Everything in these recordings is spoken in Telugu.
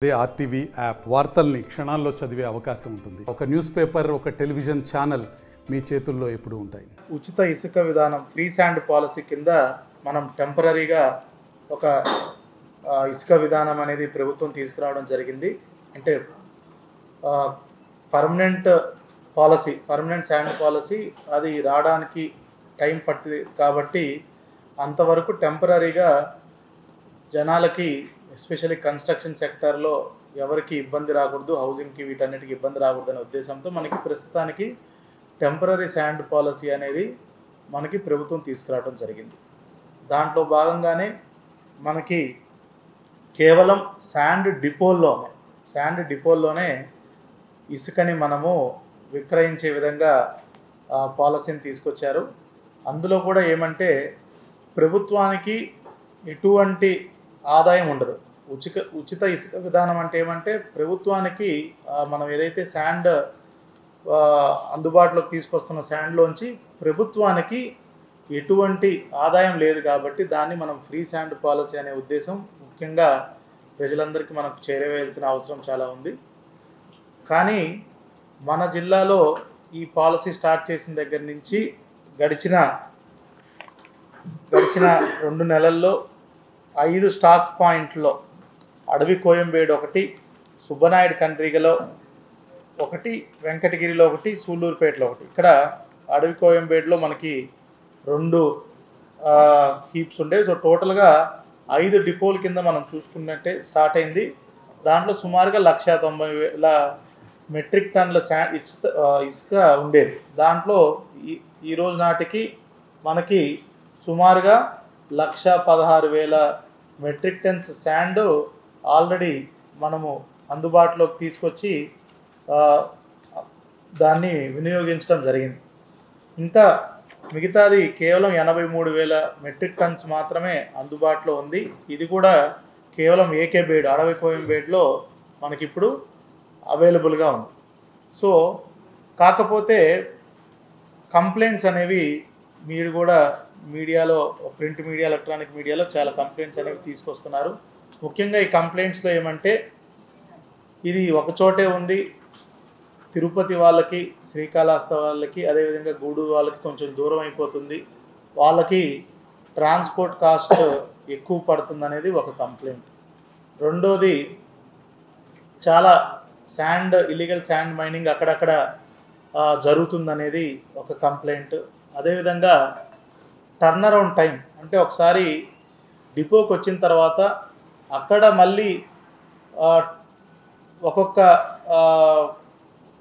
అదే ఆర్టీవీ యాప్ వార్తల్ని క్షణాల్లో చదివే అవకాశం ఉంటుంది. ఒక న్యూస్ పేపర్, ఒక టెలివిజన్ ఛానల్ మీ చేతుల్లో ఎప్పుడూ ఉంటాయి. ఉచిత ఇసుక విధానం ఫ్రీ శాండ్ పాలసీ కింద మనం టెంపరరీగా ఒక ఇసుక విధానం అనేది ప్రభుత్వం తీసుకురావడం జరిగింది. అంటే పర్మనెంట్ శాండ్ పాలసీ అది రావడానికి టైం పట్టింది కాబట్టి అంతవరకు టెంపరరీగా జనాలకి ఎస్పెషల్లీ కన్స్ట్రక్షన్ సెక్టర్లో ఎవరికి ఇబ్బంది రాకూడదు, హౌసింగ్కి వీటన్నిటికి ఇబ్బంది రాకూడదు అనే ఉద్దేశంతో మనకి ప్రస్తుతానికి టెంపరరీ శాండ్ పాలసీ అనేది మనకి ప్రభుత్వం తీసుకురావడం జరిగింది. దాంట్లో భాగంగానే మనకి కేవలం శాండ్ డిపోల్లోనే ఇసుకని మనము విక్రయించే విధంగా పాలసీని తీసుకొచ్చారు. అందులో కూడా ఏమంటే ప్రభుత్వానికి ఎటువంటి ఆదాయం ఉండదు. ఉచిత ఇసుక విధానం అంటే ఏమంటే ప్రభుత్వానికి మనం ఏదైతే శాండ్ అందుబాటులోకి తీసుకొస్తున్న శాండ్లోంచి ప్రభుత్వానికి ఎటువంటి ఆదాయం లేదు కాబట్టి దాన్ని మనం ఫ్రీ శాండ్ పాలసీ అనే ఉద్దేశం ముఖ్యంగా ప్రజలందరికీ మనకు చేరవేయాల్సిన అవసరం చాలా ఉంది. కానీ మన జిల్లాలో ఈ పాలసీ స్టార్ట్ చేసిన దగ్గర నుంచి గడిచిన 2 నెలల్లో 5 స్టాక్ పాయింట్లో అడవి కోయంబేడు ఒకటి, సుబ్బనాయుడు కండ్రిగలో ఒకటి, వెంకటగిరిలో ఒకటి, సూళ్ళూరుపేటలో ఒకటి. ఇక్కడ అడవి కోయంబేడులో మనకి 2 హీప్స్ ఉండే. సో టోటల్గా 5 డిపోల కింద మనం చూసుకున్నట్టే స్టార్ట్ అయింది. దాంట్లో సుమారుగా 190,000 మెట్రిక్ టన్నుల ఇసుక ఉండేది. దాంట్లో ఈ రోజు నాటికి మనకి సుమారుగా 116,000 మెట్రిక్ టన్స్ శాండ్ ఆల్రెడీ మనము అందుబాటులోకి తీసుకొచ్చి దాన్ని వినియోగించడం జరిగింది. ఇంకా మిగతాది కేవలం 83,000 మెట్రిక్ టన్స్ మాత్రమే అందుబాటులో ఉంది. ఇది కూడా కేవలం ఏకేబేడు అడవి కోయంబేడులో మనకిప్పుడు అవైలబుల్గా ఉంది. సో కాకపోతే కంప్లైంట్స్ అనేవి మీరు కూడా మీడియాలో, ప్రింట్ మీడియా, ఎలక్ట్రానిక్ మీడియాలో చాలా కంప్లైంట్స్ అనేవి తీసుకొస్తున్నారు. ముఖ్యంగా ఈ కంప్లైంట్స్లో ఏమంటే ఇది ఒకచోటే ఉంది, తిరుపతి వాళ్ళకి, శ్రీకాళహస్తి వాళ్ళకి, అదేవిధంగా గూడూరు వాళ్ళకి కొంచెం దూరం అయిపోతుంది, వాళ్ళకి ట్రాన్స్పోర్ట్ కాస్ట్ ఎక్కువ పడుతుంది అనేది ఒక కంప్లైంట్. రెండోది చాలా ఇల్లీగల్ శాండ్ మైనింగ్ అక్కడక్కడ జరుగుతుందనేది ఒక కంప్లైంట్. అదేవిధంగా టర్న్ అరౌండ్ టైం అంటే ఒకసారి డిపోకి వచ్చిన తర్వాత అక్కడ మళ్ళీ ఒక్కొక్క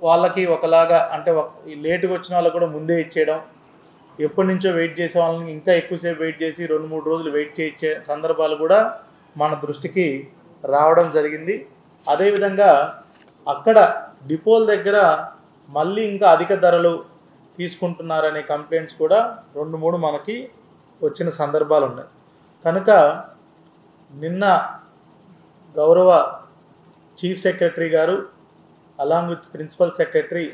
వాళ్ళకి ఒకలాగా, అంటే లేటుగా వచ్చిన వాళ్ళకి కూడా ముందే ఇచ్చేయడం, ఎప్పటి నుంచో వెయిట్ చేసే వాళ్ళని ఇంకా ఎక్కువసేపు వెయిట్ చేసి 2-3 రోజులు వెయిట్ చేయించే సందర్భాలు కూడా మన దృష్టికి రావడం జరిగింది. అదేవిధంగా అక్కడ డిపోల దగ్గర మళ్ళీ ఇంకా అధిక ధరలు తీసుకుంటున్నారనే కంప్లైంట్స్ కూడా 2-3 మనకి వచ్చిన సందర్భాలు ఉన్నాయి. కనుక నిన్న గౌరవ చీఫ్ సెక్రటరీ గారు అలాంగ్ విత్ ప్రిన్సిపల్ సెక్రటరీ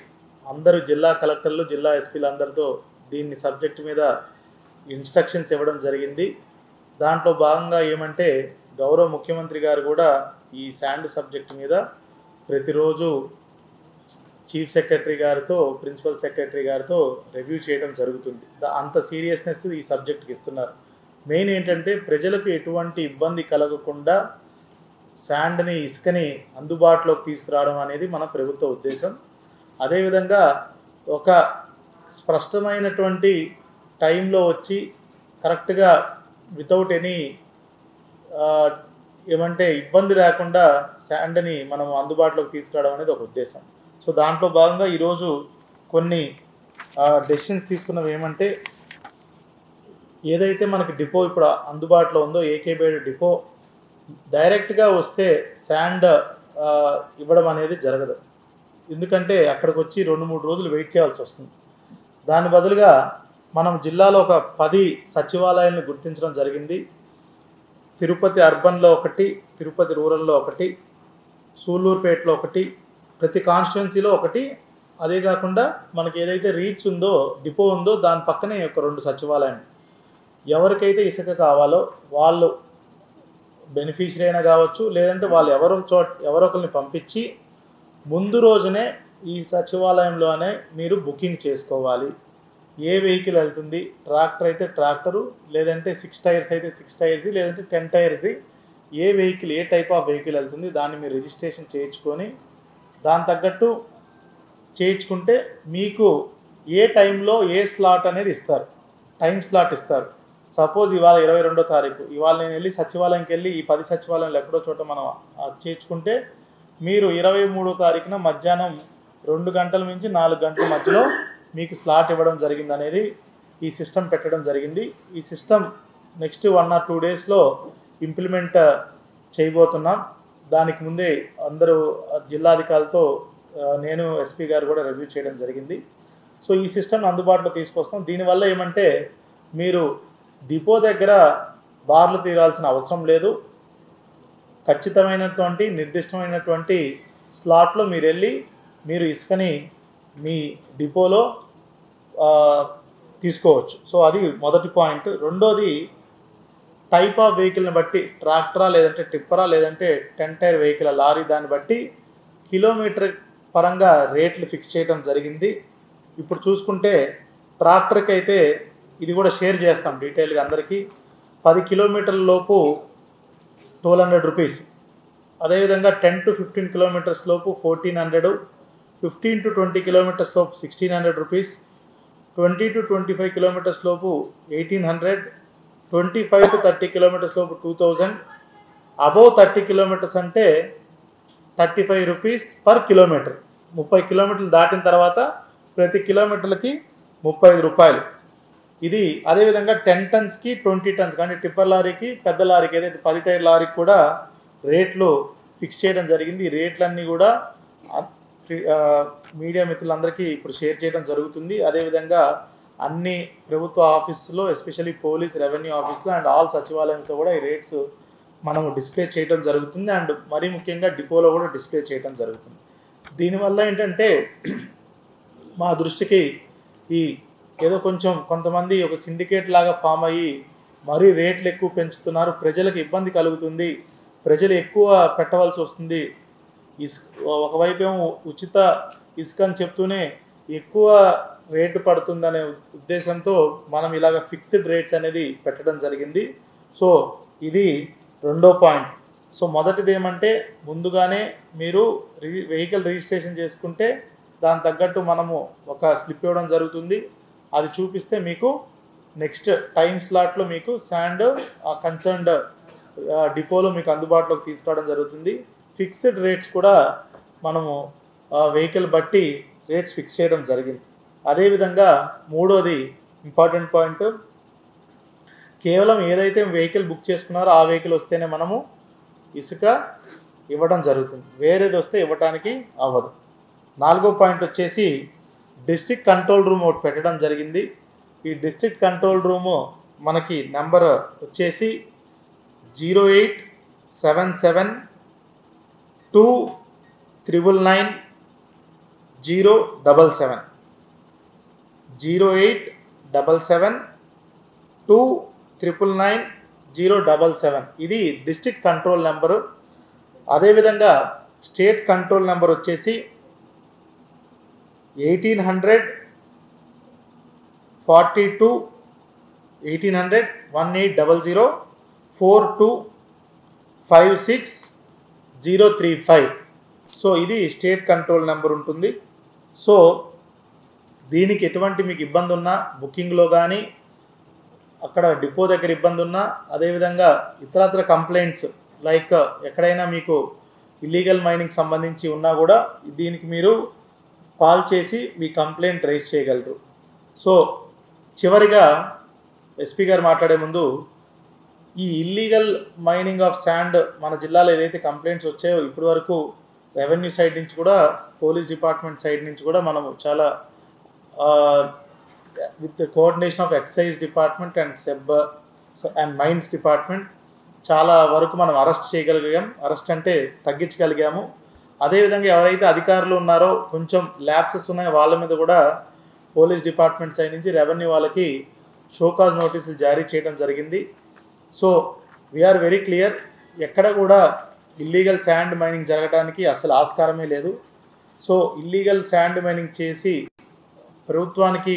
అందరూ జిల్లా కలెక్టర్లు, జిల్లా ఎస్పీలు అందరితో దీన్ని సబ్జెక్ట్ మీద ఇన్స్ట్రక్షన్స్ ఇవ్వడం జరిగింది. దాంట్లో భాగంగా ఏమంటే గౌరవ ముఖ్యమంత్రి గారు కూడా ఈ శాండ్ సబ్జెక్ట్ మీద ప్రతిరోజు చీఫ్ సెక్రటరీ గారితో, ప్రిన్సిపల్ సెక్రటరీ గారితో రివ్యూ చేయడం జరుగుతుంది. అంత సీరియస్నెస్ ఈ సబ్జెక్ట్కి ఇస్తున్నారు. మెయిన్ ఏంటంటే ప్రజలకు ఎటువంటి ఇబ్బంది కలగకుండా శాండ్ని, ఇసుకని అందుబాటులోకి తీసుకురావడం అనేది మన ప్రభుత్వ ఉద్దేశం. అదేవిధంగా ఒక స్పష్టమైనటువంటి టైంలో వచ్చి కరెక్ట్గా వితౌట్ ఎనీ ఏమంటే ఇబ్బంది లేకుండా శాండ్ని మనం అందుబాటులోకి తీసుకురావడం అనేది ఒక ఉద్దేశం. సో దాంట్లో భాగంగా ఈరోజు కొన్ని డెసిషన్స్ తీసుకున్నవి ఏమంటే, ఏదైతే మనకి డిపో ఇప్పుడు అందుబాటులో ఉందో ఏకేబేడు డిపో డైరెక్ట్గా వస్తే శాండ్ ఇవ్వడం అనేది జరగదు. ఎందుకంటే అక్కడికి వచ్చి 2-3 రోజులు వెయిట్ చేయాల్సి వస్తుంది. దాని బదులుగా మనం జిల్లాలో ఒక 10 సచివాలయాలను గుర్తించడం జరిగింది. తిరుపతి అర్బన్లో ఒకటి, తిరుపతి రూరల్లో ఒకటి, సూళ్ళూరుపేటలో ఒకటి, ప్రతి కాన్స్టిట్యున్సీలో ఒకటి. అదే కాకుండా మనకి ఏదైతే రీచ్ ఉందో, డిపో ఉందో దాని పక్కనే ఒక 2 సచివాలయం. ఎవరికైతే ఇసుక కావాలో వాళ్ళు బెనిఫిషియరీ అయినా కావచ్చు, లేదంటే వాళ్ళు ఎవరొకరిని పంపించి ముందు రోజునే ఈ సచివాలయంలోనే మీరు బుకింగ్ చేసుకోవాలి. ఏ వెహికల్ వెళ్తుంది, ట్రాక్టర్ అయితే ట్రాక్టరు, లేదంటే 6 టైర్స్ అయితే 6 టైర్స్, లేదంటే 10 టైర్స్ది ఏ వెహికల్, ఏ టైప్ ఆఫ్ వెహికల్ వెళ్తుంది దాన్ని మీరు రిజిస్ట్రేషన్ చేయించుకొని దాని తగ్గట్టు చేయించుకుంటే మీకు ఏ టైంలో ఏ స్లాట్ అనేది ఇస్తారు, టైం స్లాట్ ఇస్తారు. సపోజ్ ఇవాళ 22వ తారీఖు, ఇవాళ నేను వెళ్ళి సచివాలయంకి వెళ్ళి ఈ 10 సచివాలయంలో ఎక్కడో చోట మనం చేయించుకుంటే మీరు 23వ తారీఖున మధ్యాహ్నం 2 గంటల నుంచి 4 గంటల మధ్యలో మీకు స్లాట్ ఇవ్వడం జరిగింది అనేది ఈ సిస్టమ్ పెట్టడం జరిగింది. ఈ సిస్టమ్ నెక్స్ట్ 1 or 2 డేస్లో ఇంప్లిమెంట్ చేయబోతున్నాం. దానికి ముందే అందరూ జిల్లాధికారులతో నేను ఎస్పీ గారు కూడా రివ్యూ చేయడం జరిగింది. సో ఈ సిస్టమ్ అందుబాటులో తీసుకొస్తాం. దీనివల్ల ఏమంటే మీరు డిపో దగ్గర బార్లు తీరాల్సిన అవసరం లేదు. ఖచ్చితమైనటువంటి నిర్దిష్టమైనటువంటి స్లాట్లో మీరు వెళ్ళి మీరు ఇసుకని మీ డిపోలో తీసుకోవచ్చు. సో అది మొదటి పాయింట్. రెండోది టైప్ ఆఫ్ వెహికల్ని బట్టి ట్రాక్టరా, లేదంటే టిప్పరా, లేదంటే 10 టైర్ వెహికల్ లారీ, దాన్ని బట్టి కిలోమీటర్ పరంగా రేట్లు ఫిక్స్ చేయడం జరిగింది. ఇప్పుడు చూసుకుంటే ట్రాక్టర్కి అయితే ఇది కూడా షేర్ చేస్తాం డీటెయిల్గా అందరికీ. 10 కిలోమీటర్ల లోపు 1200 రూపీస్, అదేవిధంగా 10 to 15 కిలోమీటర్స్ లోపు 1400, 15 to 20 కిలోమీటర్స్ లోపు 1600 రూపీస్, 20 to 25 కిలోమీటర్స్ లోపు 1800, 25 to 30 కిలోమీటర్స్ లోపు 2000, అబోవ్ 30 కిలోమీటర్స్ అంటే 35 రూపీస్ పర్ కిలోమీటర్. 30 కిలోమీటర్లు దాటిన తర్వాత ప్రతి కిలోమీటర్లకి 35 రూపాయలు. ఇది అదేవిధంగా 10 టన్స్కి 20 టన్స్ కానీ టిప్పర్ లారీకి, పెద్ద లారీకి ఏదైతే 10 టైర్ లారీకి కూడా రేట్లు ఫిక్స్ చేయడం జరిగింది. ఈ రేట్లన్నీ కూడా మీడియా మిత్రులందరికీ ఇప్పుడు షేర్ చేయడం జరుగుతుంది. అదేవిధంగా అన్ని ప్రభుత్వ ఆఫీసులో, ఎస్పెషల్లీ పోలీస్, రెవెన్యూ ఆఫీసులో అండ్ ఆల్ సచివాలయంతో కూడా ఈ రేట్స్ మనము డిస్ప్లే చేయడం జరుగుతుంది. అండ్ మరీ ముఖ్యంగా డిపోలో కూడా డిస్ప్లే చేయడం జరుగుతుంది. దీనివల్ల ఏంటంటే మా దృష్టికి ఈ ఏదో కొంతమంది ఒక సిండికేట్ లాగా ఫామ్ అయ్యి మరీ రేట్లు ఎక్కువ పెంచుతున్నారు, ప్రజలకు ఇబ్బంది కలుగుతుంది, ప్రజలు ఎక్కువ పెట్టవలసి వస్తుంది, ఒకవైపు ఏమో ఉచిత ఇసుక అని చెప్తూనే ఎక్కువ రేటు పడుతుందనే ఉద్దేశంతో మనం ఇలాగ ఫిక్స్డ్ రేట్స్ అనేది పెట్టడం జరిగింది. సో ఇది రెండో పాయింట్. సో మొదటిది ఏమంటే ముందుగానే మీరు వెహికల్ రిజిస్ట్రేషన్ చేసుకుంటే దాని తగ్గట్టు మనము ఒక స్లిప్ ఇవ్వడం జరుగుతుంది. అది చూపిస్తే మీకు నెక్స్ట్ టైం స్లాట్లో మీకు శాండ్ కన్సర్న్డ్ డిపోలో మీకు అందుబాటులోకి తీసుకురావడం జరుగుతుంది. ఫిక్స్డ్ రేట్స్ కూడా మనము వెహికల్ బట్టి రేట్స్ ఫిక్స్ చేయడం జరిగింది. అదేవిధంగా మూడోది ఇంపార్టెంట్ పాయింట్, కేవలం ఏదైతే వెహికల్ బుక్ చేసుకున్నారో ఆ వెహికల్ వస్తేనే మనము ఇసుక ఇవ్వడం జరుగుతుంది, వేరేది వస్తే ఇవ్వడానికి అవ్వదు. నాలుగో పాయింట్ వచ్చేసి డిస్ట్రిక్ట్ కంట్రోల్ రూమ్ ఒకటి పెట్టడం జరిగింది. ఈ డిస్ట్రిక్ట్ కంట్రోల్ రూము మనకి నెంబర్ వచ్చేసి 08772999077, 08772999077. ఇది డిస్ట్రిక్ట్ కంట్రోల్ నెంబరు. అదేవిధంగా స్టేట్ కంట్రోల్ నెంబర్ వచ్చేసి 1800-42-1800-18004256035. సో ఇది స్టేట్ కంట్రోల్ నెంబర్ ఉంటుంది. సో దీనికి ఎటువంటి మీకు ఇబ్బంది ఉన్నా బుకింగ్లో కానీ అక్కడ డిపో దగ్గర ఇబ్బంది ఉన్నా, అదేవిధంగా ఇతరత్ర కంప్లైంట్స్ లైక్ ఎక్కడైనా మీకు ఇల్లీగల్ మైనింగ్ సంబంధించి ఉన్నా కూడా దీనికి మీరు కాల్ చేసి మీ కంప్లైంట్ రైజ్ చేయగలరు. సో చివరిగా ఎస్పీ గారు మాట్లాడే ముందు ఈ ఇల్లీగల్ మైనింగ్ ఆఫ్ శాండ్ మన జిల్లాలో ఏదైతే కంప్లైంట్స్ వచ్చాయో ఇప్పటి వరకు రెవెన్యూ సైడ్ నుంచి కూడా, పోలీస్ డిపార్ట్మెంట్ సైడ్ నుంచి కూడా మనము చాలా with coordination of excise department and SEB and mines department చాలా వరకు మనం అరెస్ట్ చేయగలిగాం, అరెస్ట్ అంటే తగ్గించగలిగాము. అదేవిధంగా ఎవరైతే అధికారులు ఉన్నారో కొంచెం ల్యాప్సెస్ ఉన్నాయో వాళ్ళ మీద కూడా పోలీస్ డిపార్ట్మెంట్ సైడ్ నుంచి రెవెన్యూ వాళ్ళకి షోకాజ్ నోటీసులు జారీ చేయడం జరిగింది. సో వీఆర్ వెరీ క్లియర్, ఎక్కడ కూడా ఇల్లీగల్ శాండ్ మైనింగ్ జరగడానికి అసలు ఆస్కారమే లేదు. సో ఇల్లీగల్ శాండ్ మైనింగ్ చేసి ప్రభుత్వానికి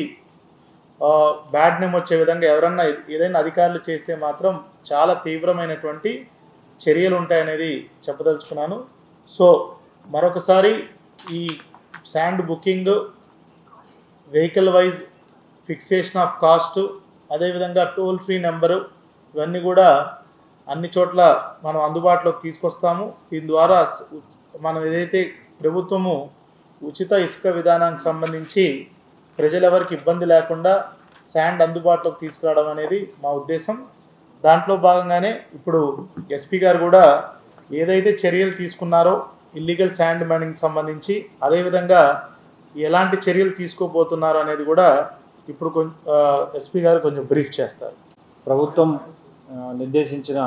బ్యాడ్ నేమ్ వచ్చే విధంగా ఎవరన్నా ఏదైనా అధికారులు చేస్తే మాత్రం చాలా తీవ్రమైనటువంటి చర్యలు ఉంటాయనేది చెప్పదలుచుకున్నాను. సో మరొకసారి ఈ sand booking, vehicle wise fixation of cost, అదేవిధంగా టోల్ ఫ్రీ నెంబరు, ఇవన్నీ కూడా అన్ని చోట్ల మనం అందుబాటులోకి తీసుకొస్తాము. దీని ద్వారా మనం ఏదైతే ప్రభుత్వము ఉచిత ఇసుక విధానానికి సంబంధించి ప్రజలెవరికి ఇబ్బంది లేకుండా శాండ్ అందుబాటులోకి తీసుకురావడం అనేది మా ఉద్దేశం. దాంట్లో భాగంగానే ఇప్పుడు ఎస్పీ గారు కూడా ఏదైతే చర్యలు తీసుకున్నారో ఇల్లీగల్ శాండ్ మైనింగ్ సంబంధించి, అదేవిధంగా ఎలాంటి చర్యలు తీసుకోబోతున్నారు అనేది కూడా ఇప్పుడు ఎస్పీ గారు కొంచెం బ్రీఫ్ చేస్తారు. ప్రభుత్వం నిర్దేశించిన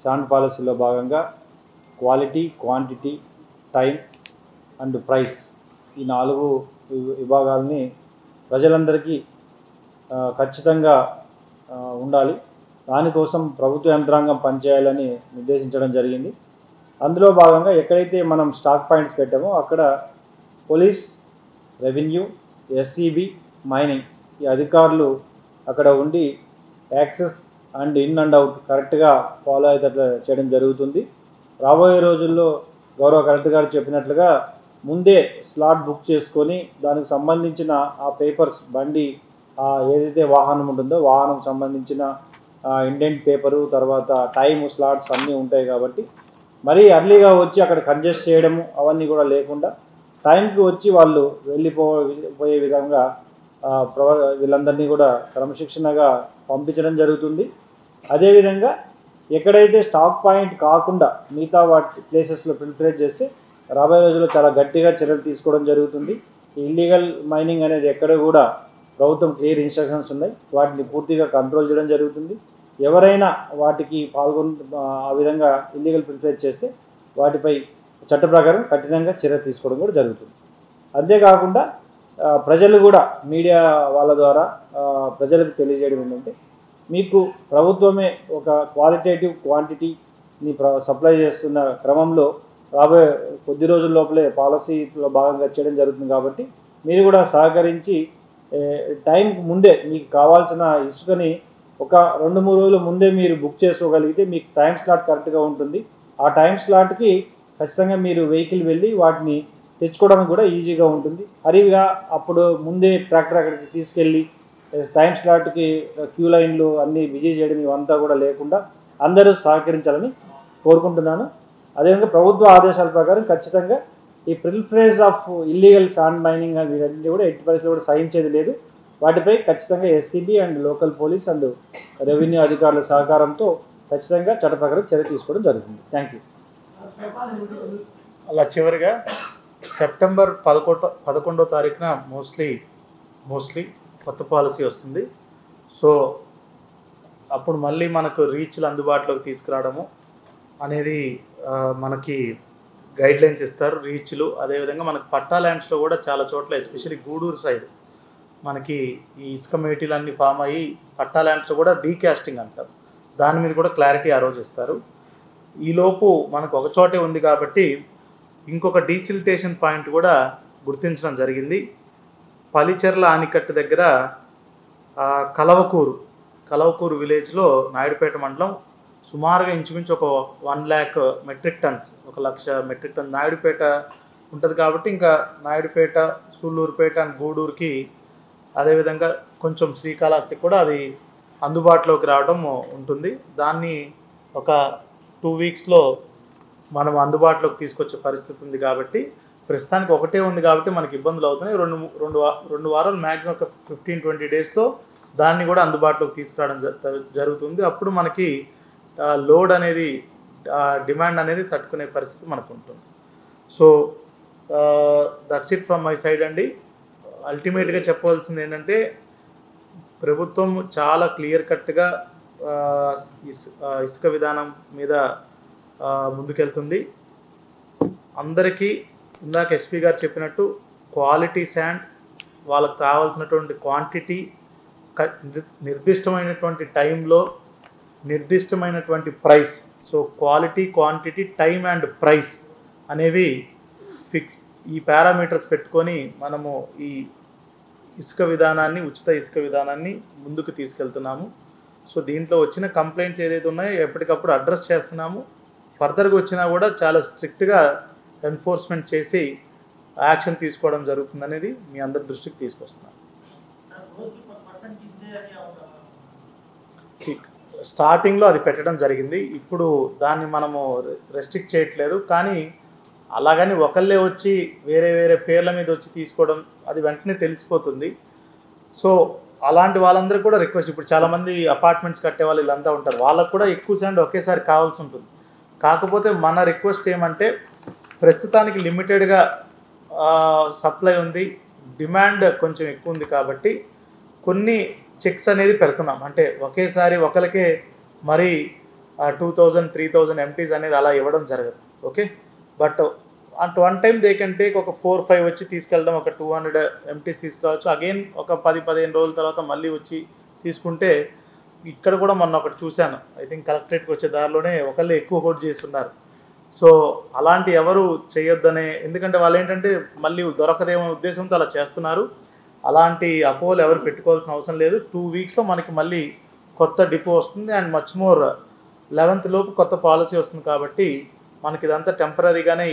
శాండ్ పాలసీలో భాగంగా quality, quantity, time and price, ఈ 4 విభాగాలని ప్రజలందరికీ ఖచ్చితంగా ఉండాలి. దానికోసం ప్రభుత్వ యంత్రాంగం పనిచేయాలని నిర్దేశించడం జరిగింది. అందులో భాగంగా ఎక్కడైతే మనం స్టాక్ పాయింట్స్ పెట్టామో అక్కడ పోలీస్, రెవెన్యూ, ఎస్సీబీ, మైనింగ్ ఈ అధికారులు అక్కడ ఉండి access and in and out కరెక్ట్గా ఫాలో అయ్యేటట్లు చేయడం జరుగుతుంది. రాబోయే రోజుల్లో గౌరవ కలెక్టర్ గారు చెప్పినట్లుగా ముందే స్లాట్ బుక్ చేసుకొని దానికి సంబంధించిన ఆ పేపర్స్, బండి ఏదైతే వాహనం ఉంటుందో వాహనం సంబంధించిన ఇండెంట్ పేపరు, తర్వాత టైము, స్లాట్స్ అన్నీ ఉంటాయి కాబట్టి మరీ అర్లీగా వచ్చి అక్కడ కంజెస్ట్ చేయడము అవన్నీ కూడా లేకుండా టైంకి వచ్చి వాళ్ళు వెళ్ళిపోయే విధంగా వీళ్ళందరినీ కూడా క్రమశిక్షణగా పంపించడం జరుగుతుంది. అదేవిధంగా ఎక్కడైతే స్టాక్ పాయింట్ కాకుండా మిగతా వాటి ప్లేసెస్లో ఫిల్టరేట్ చేస్తే రాబోయే రోజుల్లో చాలా గట్టిగా చర్యలు తీసుకోవడం జరుగుతుంది. ఇల్లీగల్ మైనింగ్ అనేది ఎక్కడ కూడా ప్రభుత్వం క్లియర్ ఇన్స్ట్రక్షన్స్ ఉన్నాయి, వాటిని పూర్తిగా కంట్రోల్ చేయడం జరుగుతుంది. ఎవరైనా వాటికి ఆ విధంగా ఇల్లీగల్ ఫిల్టరేట్ చేస్తే వాటిపై చట్ట ప్రకారం కఠినంగా చర్య తీసుకోవడం కూడా జరుగుతుంది. అంతేకాకుండా ప్రజలు కూడా మీడియా వాళ్ళ ద్వారా ప్రజలకు తెలియజేయడం ఏంటంటే, మీకు ప్రభుత్వమే ఒక క్వాలిటేటివ్ క్వాంటిటీని సప్లై చేస్తున్న క్రమంలో రాబోయే కొద్ది రోజుల లోపలే పాలసీలో భాగంగా చేయడం జరుగుతుంది. కాబట్టి మీరు కూడా సహకరించి టైంకి ముందే మీకు కావాల్సిన ఇసుకని ఒక 2-3 రోజుల ముందే మీరు బుక్ చేసుకోగలిగితే మీకు టైం స్లాట్ కరెక్ట్గా ఉంటుంది. ఆ టైం స్లాట్కి ఖచ్చితంగా మీరు వెహికల్ వెళ్ళి వాటిని తెచ్చుకోవడానికి కూడా ఈజీగా ఉంటుంది. హరిగా అప్పుడు ముందే ట్రాక్టర్ అక్కడికి తీసుకెళ్ళి టైం స్లాట్కి క్యూ లైన్లు అన్నీ బిజీ చేయడం ఇవంతా కూడా లేకుండా అందరూ సహకరించాలని కోరుకుంటున్నాను. అదేవిధంగా ప్రభుత్వ ఆదేశాల ప్రకారం ఖచ్చితంగా ఈ ప్రిల్ఫరేజ్ ఆఫ్ ఇల్లీగల్ శాండ్ మైనింగ్ వీటన్నిటి కూడా ఎట్టి పరిస్థితుల్లో కూడా సహించేది లేదు. వాటిపై ఖచ్చితంగా SCB and local police and revenue అధికారుల సహకారంతో ఖచ్చితంగా చట్ట ప్రకారం చర్య తీసుకోవడం జరుగుతుంది. Thank you. అలా చివరిగా సెప్టెంబర్ 11వ తారీఖున మోస్ట్లీ కొత్త పాలసీ వస్తుంది. సో అప్పుడు మళ్ళీ మనకు రీచ్లు అందుబాటులోకి తీసుకురావడము అనేది మనకి గైడ్లైన్స్ ఇస్తారు, రీచ్లు. అదేవిధంగా మనకు పట్టా ల్యాండ్స్లో కూడా చాలా చోట్ల ఎస్పెషల్లీ గూడూరు సైడ్ మనకి ఈ ఇసుక మేటీలు అన్నీ ఫామ్ అయ్యి పట్టా ల్యాండ్స్లో కూడా డీకాస్టింగ్ అంటారు, దాని మీద కూడా క్లారిటీ ఆ రోజు ఇస్తారు. ఈలోపు మనకు ఒక చోటే ఉంది కాబట్టి ఇంకొక డీసిల్టేషన్ పాయింట్ కూడా గుర్తించడం జరిగింది. పలిచెర్ల ఆనికట్టు దగ్గర కలవకూరు విలేజ్లో నాయుడుపేట మండలం సుమారుగా ఇంచుమించు ఒక 1,00,000 metric tons, 1,00,000 metric ton Naidupeta ఉంటుంది కాబట్టి ఇంకా నాయుడుపేట, సూళ్ళూరుపేట అండ్ గూడూరుకి, అదేవిధంగా కొంచెం శ్రీకాళహస్తికి కూడా అది అందుబాటులోకి రావడం ఉంటుంది. దాన్ని ఒక 2 వీక్స్లో మనం అందుబాటులోకి తీసుకొచ్చే పరిస్థితి ఉంది. కాబట్టి ప్రస్తుతానికి ఒకటే ఉంది కాబట్టి మనకి ఇబ్బందులు అవుతున్నాయి. రెండు వారాలు మ్యాక్సిమం ఒక 15-20 డేస్లో దాన్ని కూడా అందుబాటులోకి తీసుకురావడం జరుగుతుంది. అప్పుడు మనకి లోడ్ అనేది, డిమాండ్ అనేది తట్టుకునే పరిస్థితి మనకు ఉంటుంది. So that's it from my side అండి. అల్టిమేట్గా చెప్పవలసింది ఏంటంటే, ప్రభుత్వం చాలా క్లియర్ కట్గా ఇసుక విధానం మీద ముందుకెళ్తుంది. అందరికీ ఇందాక ఎస్పీ గారు చెప్పినట్టు క్వాలిటీ శాండ్, వాళ్ళకు కావాల్సినటువంటి క్వాంటిటీ నిర్దిష్టమైనటువంటి టైంలో నిర్దిష్టమైనటువంటి price. So quality, quantity, time and price అనేవి ఫిక్స్, ఈ పారామీటర్స్ పెట్టుకొని మనము ఈ ఇసుక విధానాన్ని, ఉచిత ఇసుక విధానాన్ని ముందుకు తీసుకెళ్తున్నాము. సో దీంట్లో వచ్చిన కంప్లైంట్స్ ఏదైతే ఉన్నాయో ఎప్పటికప్పుడు అడ్రస్ చేస్తున్నాము. ఫర్దర్గా వచ్చినా కూడా చాలా స్ట్రిక్ట్గా ఎన్ఫోర్స్మెంట్ చేసి యాక్షన్ తీసుకోవడం జరుగుతుంది అనేది మీ అందరి దృష్టికి తీసుకొస్తున్నాను. స్టార్టింగ్లో అది పెట్టడం జరిగింది, ఇప్పుడు దాన్ని మనము రెస్ట్రిక్ట్ చేయట్లేదు. కానీ అలాగని ఒకళ్ళే వచ్చి వేరే వేరే పేర్ల మీద వచ్చి తీసుకోవడం అది వెంటనే తెలిసిపోతుంది. సో అలాంటి వాళ్ళందరూ కూడా రిక్వెస్ట్, ఇప్పుడు చాలామంది అపార్ట్మెంట్స్ కట్టే వాళ్ళు వీళ్ళంతా ఉంటారు, వాళ్ళకు కూడా ఎక్కువ శాండ్ ఒకేసారి కావాల్సి ఉంటుంది. కాకపోతే మన రిక్వెస్ట్ ఏమంటే ప్రస్తుతానికి లిమిటెడ్గా సప్లై ఉంది, డిమాండ్ కొంచెం ఎక్కువ ఉంది కాబట్టి కొన్ని చెక్స్ అనేది పెడుతున్నాం. అంటే ఒకేసారి ఒకరికే మరి 2000, 3000 ఎంటీస్ అనేది అలా ఇవ్వడం జరగదు. Okay, but at one time they can take ఒక 4-5 వచ్చి తీసుకెళ్ళడం, ఒక 200 ఎంటీస్ తీసుకురావచ్చు. అగైన్ ఒక 10-15 రోజుల తర్వాత మళ్ళీ వచ్చి తీసుకుంటే, ఇక్కడ కూడా మొన్న ఒకటి చూశాను, ఐ థింక్ కలెక్టరేట్కి వచ్చే దారిలోనే ఒకళ్ళు ఎక్కువ హోల్డ్ చేస్తున్నారు. సో అలాంటి ఎవరు చేయొద్దనే, ఎందుకంటే వాళ్ళు ఏంటంటే మళ్ళీ దొరకదేమో ఉద్దేశంతో అలా చేస్తున్నారు. అలాంటి అపోహలు ఎవరు పెట్టుకోవాల్సిన అవసరం లేదు. 2 వీక్స్లో మనకి మళ్ళీ కొత్త డిపో వస్తుంది అండ్ మచ్ మోర్ 11th లోపు కొత్త పాలసీ వస్తుంది. కాబట్టి మనకి ఇదంతా టెంపరీగానే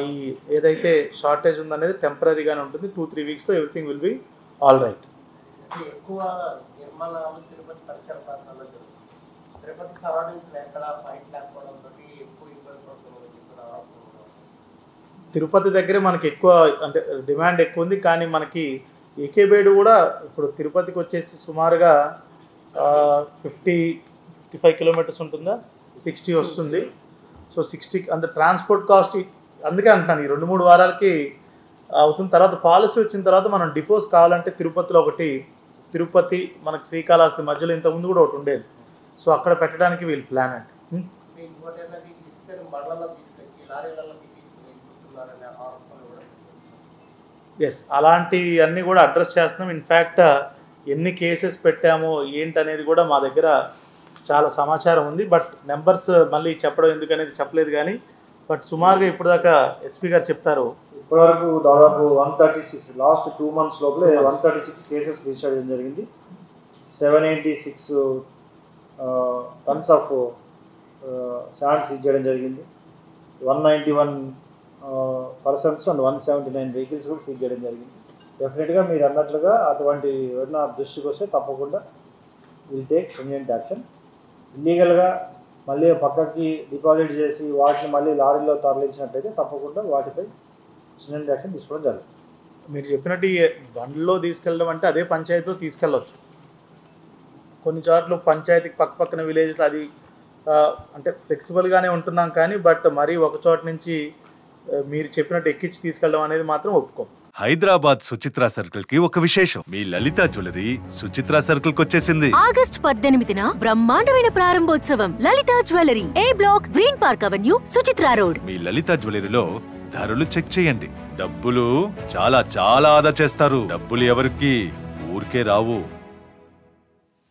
ఈ ఏదైతే షార్టేజ్ ఉందనేది టెంపరీగానే ఉంటుంది. 2-3 వీక్స్లో everything will be all right. ఎక్కువ నిర్మాణాలు తిరుపతి పరిసర ప్రాంతాల్లో జరుగుతుంది. తిరుపతి సరౌండింగ్స్లో ఎక్కడ ఫైట్ లేకపోవడంతో ఎక్కువ ఇబ్బంది పడుతున్నారు. తిరుపతి దగ్గరే మనకి ఎక్కువ అంటే డిమాండ్ ఎక్కువ ఉంది. కానీ మనకి ఏకేబేడు కూడా ఇప్పుడు తిరుపతికి వచ్చేసి సుమారుగా 50-55 కిలోమీటర్స్ ఉంటుందా, 60 వస్తుంది. సో 60 అంత ట్రాన్స్పోర్ట్ కాస్ట్, అందుకే అంటున్నాను ఈ 2-3 వారాలకి అవుతుంది. తర్వాత పాలసీ వచ్చిన తర్వాత మనం డిపోస్ కావాలంటే తిరుపతిలో ఒకటి, తిరుపతి మనకి శ్రీకాళహస్తి మధ్యలో ఇంతకుముందు కూడా ఒకటి ఉండేది. సో అక్కడ పెట్టడానికి వీళ్ళు ప్లాన్ అండి. ఎస్, అలాంటివన్నీ కూడా అడ్రస్ చేస్తున్నాం. ఇన్ఫ్యాక్ట్ ఎన్ని కేసెస్ పెట్టామో ఏంటనేది కూడా మా దగ్గర చాలా సమాచారం ఉంది. బట్ నెంబర్స్ మళ్ళీ చెప్పడం ఎందుకనేది చెప్పలేదు. కానీ బట్ సుమారుగా ఇప్పుడు దాకా ఎస్పీ గారు చెప్తారు, ఇప్పటివరకు దాదాపు 136 లాస్ట్ 2 months లోపలే 136 కేసెస్ రిజిస్టర్ చేయడం జరిగింది. 786 టన్స్ ఆఫ్ శాండ్ సీజ్ చేయడం జరిగింది. 191 పర్సన్స్ అండ్ 179 వెహికల్స్ కూడా సీజ్ చేయడం జరిగింది. డెఫినెట్గా మీరు అన్నట్లుగా అటువంటి ఏదైనా దృష్టికి వస్తే తప్పకుండా విల్ టేక్ ఇమీడియట్ యాక్షన్. ఇల్లీగల్గా మళ్ళీ పక్కకి డిపాజిట్ చేసి వాటిని మళ్ళీ లారీలో తరలించినట్టయితే తప్పకుండా వాటిపై ఇమీడియట్ యాక్షన్ తీసుకోవడం జరుగుతుంది. మీరు చెప్పినట్టు ఈ బండ్లో తీసుకెళ్ళడం అంటే అదే పంచాయతీలో తీసుకెళ్ళవచ్చు. కొన్ని చోట్ల పంచాయతీకి పక్కన విలేజెస్ అది అంటే ఫ్లెక్సిబుల్గానే ఉంటున్నాం. కానీ బట్ మరీ ఒక చోట నుంచి మీరు చెప్పినట్టు ఎక్కించి తీసుకెళ్ళడం అనేది మాత్రం ఒప్పుకోం. హైదరాబాద్ సుచిత్ర సర్కిల్ కి ఒక విశేషం, మీ లలిత జ్యువెలరీ సుచిత్ర సర్కిల్ కి వచ్చేసింది. ఆగస్ట్ 18న బ్రహ్మాండమైన ప్రారంభోత్సవం. Lalitha jewellery, A block, green park avenue, Suchitra road. మీ లలిత జ్యువెలరీలో ధరలు చెక్ చేయండి. డబ్బులు చాలా చాలా ఆదా చేస్తారు. డబ్బులు ఎవరికి ఊరికే రావు.